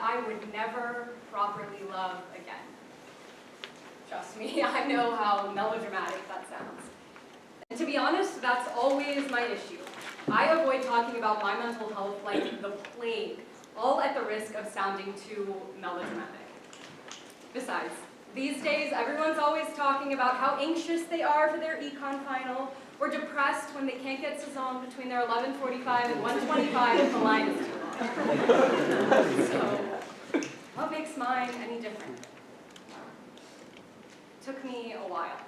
I would never properly love again. Trust me, I know how melodramatic that sounds. And to be honest, that's always my issue. I avoid talking about my mental health like the plague, all at the risk of sounding too melodramatic. Besides, these days, everyone's always talking about how anxious they are for their econ final, or depressed when they can't get Saison between their 11:45 and 1:25 if the line is too long. So, what makes mine any different? It took me a while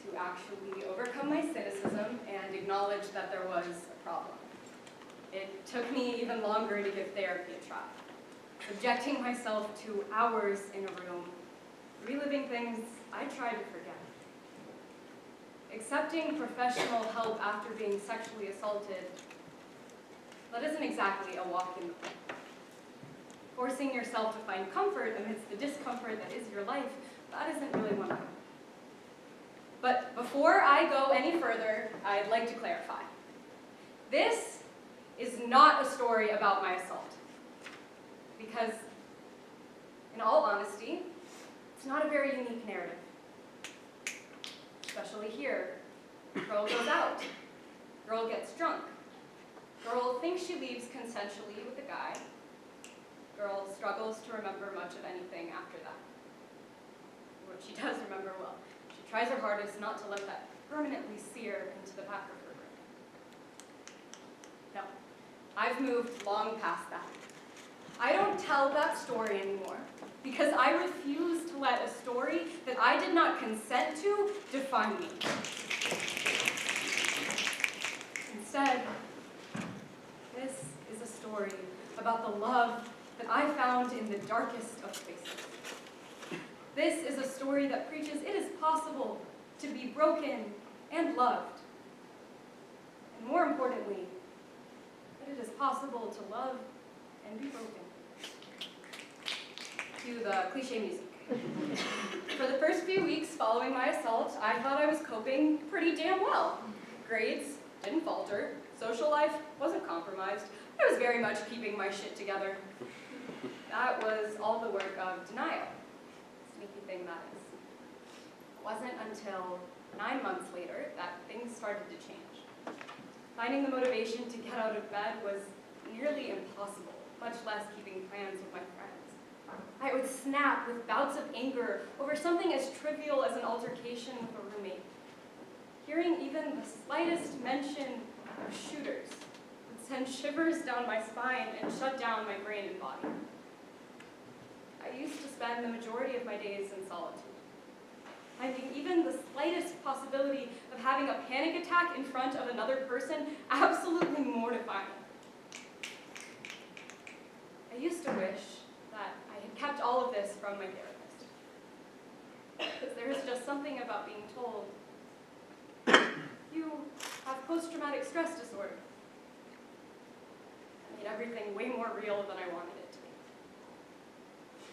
to actually overcome my cynicism and acknowledge that there was a problem. It took me even longer to give therapy a try, subjecting myself to hours in a room, reliving things I tried to forget. Accepting professional help after being sexually assaulted, that isn't exactly a walk in the park. Forcing yourself to find comfort amidst the discomfort that is your life, that isn't really one of them. But before I go any further, I'd like to clarify. This is not a story about my assault. Because, in all honesty, it's not a very unique narrative. Especially here. Girl goes out. Girl gets drunk. Girl thinks she leaves consensually with a guy. Girl struggles to remember much of anything after that. What she does remember well. She tries her hardest not to let that permanently sear into the back of her brain. No, I've moved long past that. I don't tell that story anymore because I refuse to let a story that I did not consent to define me. Instead, this is a story about the love that I found in the darkest of places. This is a story that preaches it is possible to be broken and loved. And more importantly, that it is possible to love and be broken. Cue the cliche music. For the first few weeks following my assault, I thought I was coping pretty damn well. Grades didn't falter, social life wasn't compromised, I was very much keeping my shit together. That was all the work of denial. Sneaky thing that is. It wasn't until 9 months later that things started to change. Finding the motivation to get out of bed was nearly impossible, much less keeping plans with my friends. I would snap with bouts of anger over something as trivial as an altercation with a roommate. Hearing even the slightest mention of shooters would send shivers down my spine and shut down my brain and body. I used to spend the majority of my days in solitude, finding even the slightest possibility of having a panic attack in front of another person absolutely mortifying. I used to wish that I had kept all of this from my therapist, because there is just something about being told, you have post-traumatic stress disorder. It made everything way more real than I wanted it to be.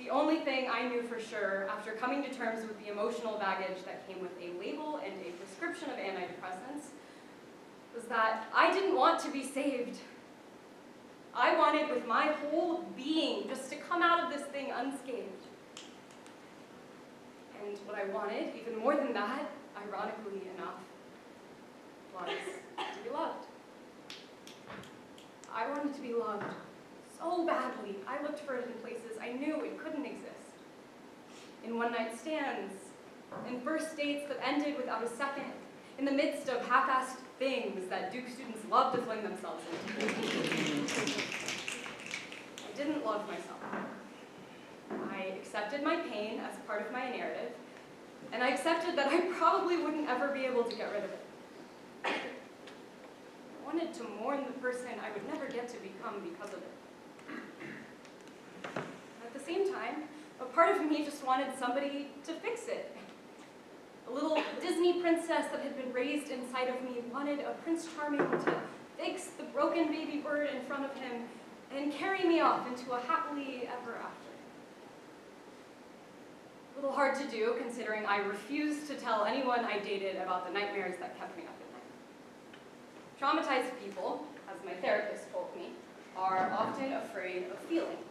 The only thing I knew for sure after coming to terms with the emotional baggage that came with a label and a prescription of antidepressants was that I didn't want to be saved. I wanted with my whole being just to come out of this thing unscathed. And what I wanted, even more than that, ironically enough, was to be loved. I wanted to be loved so badly. I looked for it in places I knew it couldn't exist. In one-night stands, in first dates that ended without a second, in the midst of half-assed things that Duke students love to fling themselves into. I didn't love myself. I accepted my pain as part of my narrative, and I accepted that I probably wouldn't ever be able to get rid of it. I wanted to mourn the person I would never get to become because of it. At the same time, a part of me just wanted somebody to fix it. A little Disney princess that had been raised inside of me wanted a Prince Charming to fix the broken baby bird in front of him and carry me off into a happily ever after. A little hard to do, considering I refused to tell anyone I dated about the nightmares that kept me up at night. Traumatized people, as my therapist told me, are often afraid of feeling.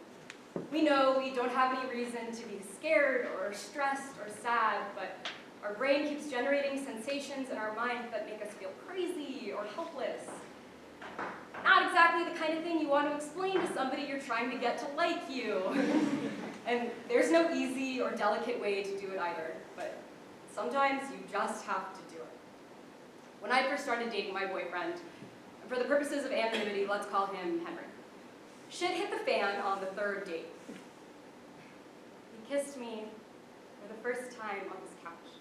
We know we don't have any reason to be scared or stressed or sad, but our brain keeps generating sensations in our mind that make us feel crazy or helpless. Not exactly the kind of thing you want to explain to somebody you're trying to get to like you. And there's no easy or delicate way to do it either, but sometimes you just have to do it. When I first started dating my boyfriend, for the purposes of anonymity, let's call him Henry, shit hit the fan on the third date. He kissed me for the first time on his couch.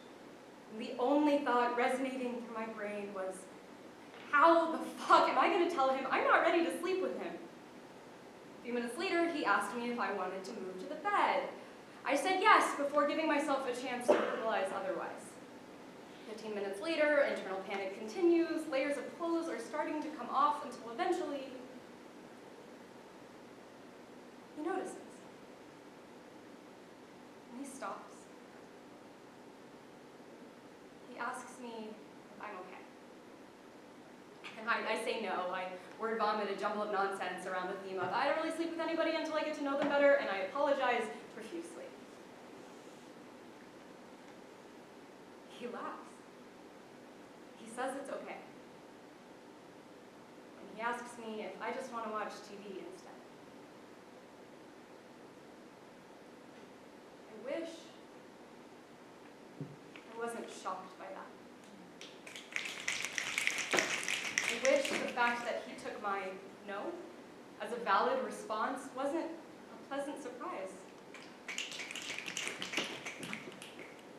And the only thought resonating through my brain was, how the fuck am I going to tell him I'm not ready to sleep with him? A few minutes later, he asked me if I wanted to move to the bed. I said yes, before giving myself a chance to verbalize otherwise. 15 minutes later, internal panic continues, layers of clothes are starting to come off until eventually, he notices. And he stops. He asks me if I'm okay. And I say no. I word vomit a jumble of nonsense around the theme of, I don't really sleep with anybody until I get to know them better, and I apologize profusely. He laughs. He says it's okay. And he asks me if I just want to watch TV instead. I wish I wasn't shocked by that. I wish the fact that he took my no as a valid response wasn't a pleasant surprise.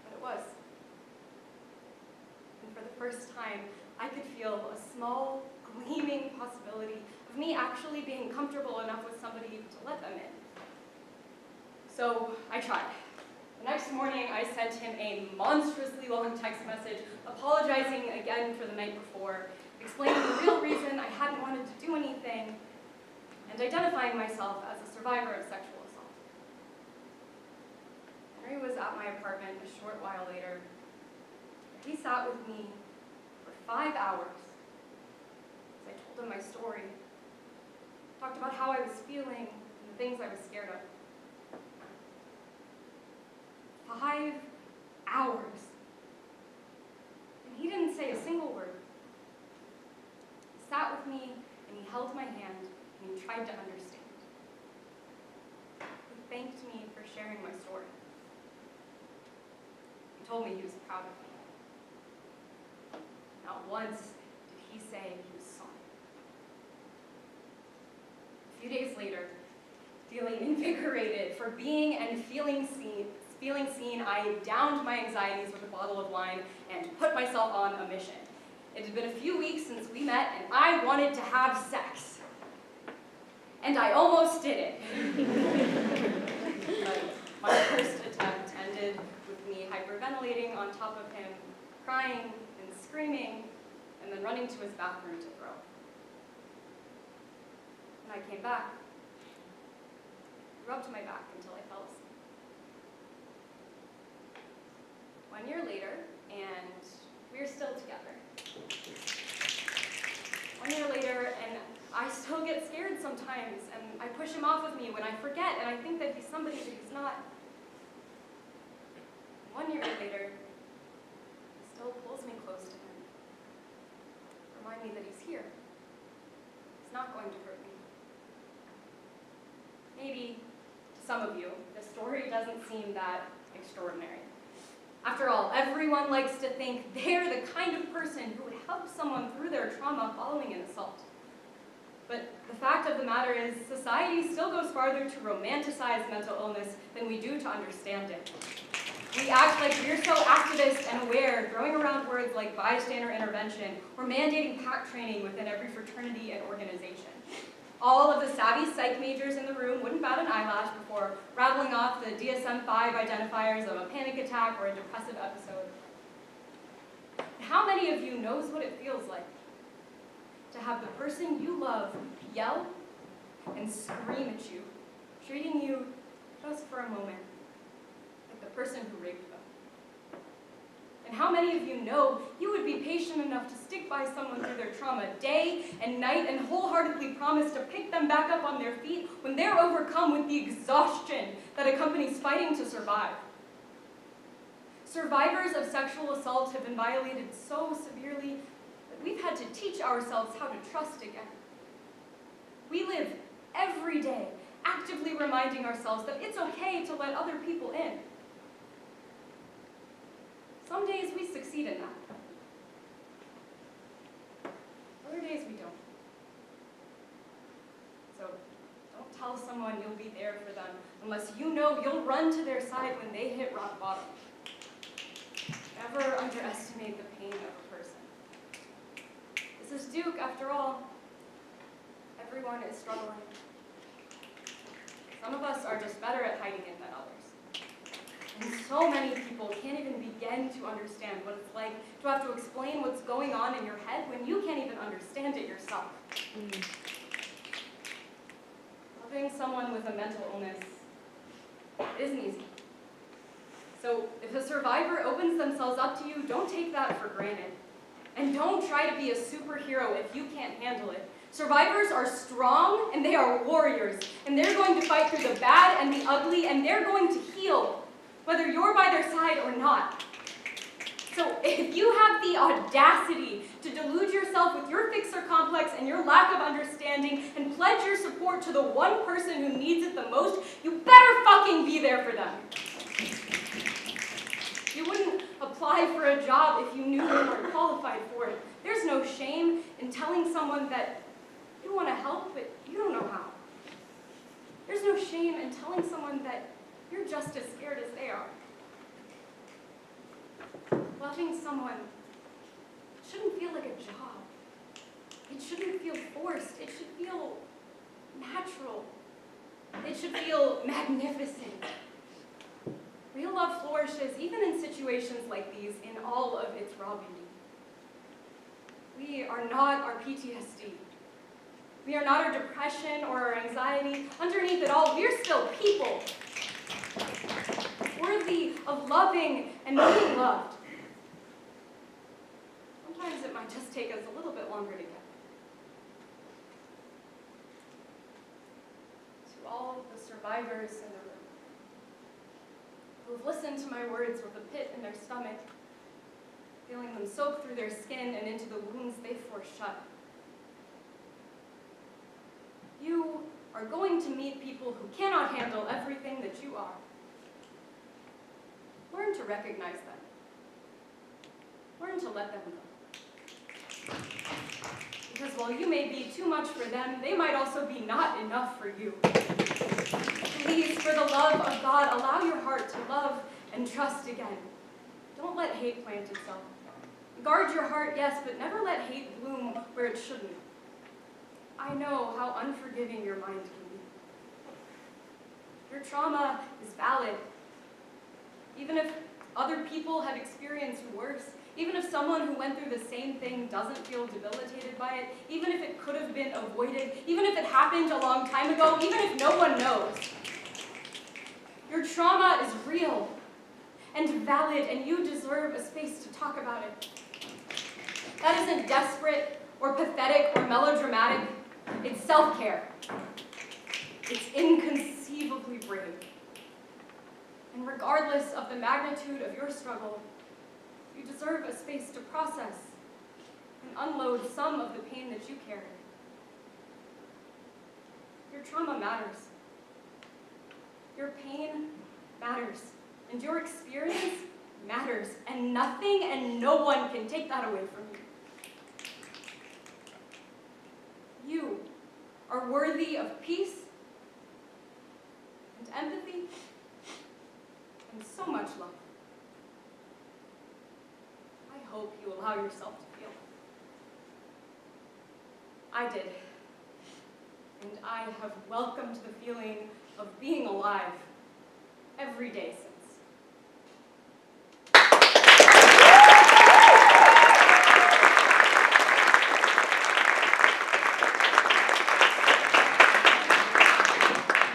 But it was. And for the first time, I could feel a small, gleaming possibility of me actually being comfortable enough with somebody to let them in. So I tried. The next morning, I sent him a monstrously long text message, apologizing again for the night before, explaining the real reason I hadn't wanted to do anything, and identifying myself as a survivor of sexual assault. Henry was at my apartment a short while later. He sat with me for 5 hours as I told him my story, talked about how I was feeling and the things I was scared of. 5 hours. And he didn't say a single word. He sat with me and he held my hand and he tried to understand. He thanked me for sharing my story. He told me he was proud of me. Not once did he say he was sorry. A few days later, feeling invigorated for being and feeling seen, I downed my anxieties with a bottle of wine and put myself on a mission. It had been a few weeks since we met, and I wanted to have sex. And I almost did it. But my first attempt ended with me hyperventilating on top of him, crying and screaming, and then running to his bathroom to throw. When I came back, he rubbed my back until I fell asleep. 1 year later, and we're still together. 1 year later, and I still get scared sometimes, and I push him off of me when I forget, and I think that he's somebody that he's not. 1 year later, he still pulls me close to him. Remind me that he's here. He's not going to hurt me. Maybe, to some of you, the story doesn't seem that extraordinary. After all, everyone likes to think they're the kind of person who would help someone through their trauma following an assault. But the fact of the matter is, society still goes farther to romanticize mental illness than we do to understand it. We act like we're so activist and aware, throwing around words like bystander intervention, or mandating PAC training within every fraternity and organization. All of the savvy psych majors in the room wouldn't bat an eyelash before rattling off the DSM-5 identifiers of a panic attack or a depressive episode. How many of you knows what it feels like to have the person you love yell and scream at you, treating you, just for a moment, like the person who raped them? And how many of you know you would be patient enough to stick by someone through their trauma day and night and wholeheartedly promise to pick them back up on their feet when they're overcome with the exhaustion that accompanies fighting to survive? Survivors of sexual assault have been violated so severely that we've had to teach ourselves how to trust again. We live every day actively reminding ourselves that it's okay to let other people in. Some days we succeed in that. Other days we don't. So don't tell someone you'll be there for them unless you know you'll run to their side when they hit rock bottom. Never underestimate the pain of a person. This is Duke, after all. Everyone is struggling. Some of us are just better at hiding it than others. And so many people can't even begin to understand what it's like to have to explain what's going on in your head when you can't even understand it yourself. Loving someone with a mental illness isn't easy. So if a survivor opens themselves up to you, don't take that for granted. And don't try to be a superhero if you can't handle it. Survivors are strong and they are warriors. And they're going to fight through the bad and the ugly, and they're going to heal, whether you're by their side or not. So if you have the audacity to delude yourself with your fixer complex and your lack of understanding and pledge your support to the one person who needs it the most, you better fucking be there for them. You wouldn't apply for a job if you knew you weren't qualified for it. There's no shame in telling someone that you want to help, but you don't know how. There's no shame in telling someone that you're just as scared as they are. Loving someone shouldn't feel like a job. It shouldn't feel forced. It should feel natural. It should feel magnificent. Real love flourishes even in situations like these in all of its raw beauty. We are not our PTSD. We are not our depression or our anxiety. Underneath it all, we're still people, worthy of loving and being loved. Sometimes it might just take us a little bit longer to get there. To all the survivors in the room who have listened to my words with a pit in their stomach, feeling them soak through their skin and into the wounds they forced shut. You are going to meet people who cannot handle everything that you are. Learn to recognize them. Learn to let them go. Because while you may be too much for them, they might also be not enough for you. Please, for the love of God, allow your heart to love and trust again. Don't let hate plant itself. Guard your heart, yes, but never let hate bloom where it shouldn't. I know how unforgiving your mind can be. Your trauma is valid. Even if other people have experienced worse, even if someone who went through the same thing doesn't feel debilitated by it, even if it could have been avoided, even if it happened a long time ago, even if no one knows, your trauma is real and valid, and you deserve a space to talk about it. That isn't desperate or pathetic or melodramatic. It's self-care. It's inconceivably brave. And regardless of the magnitude of your struggle, you deserve a space to process and unload some of the pain that you carry. Your trauma matters. Your pain matters. And your experience matters. And nothing and no one can take that away from you. You are worthy of peace and empathy and so much love. I hope you allow yourself to feel it. I did. And I have welcomed the feeling of being alive every day since.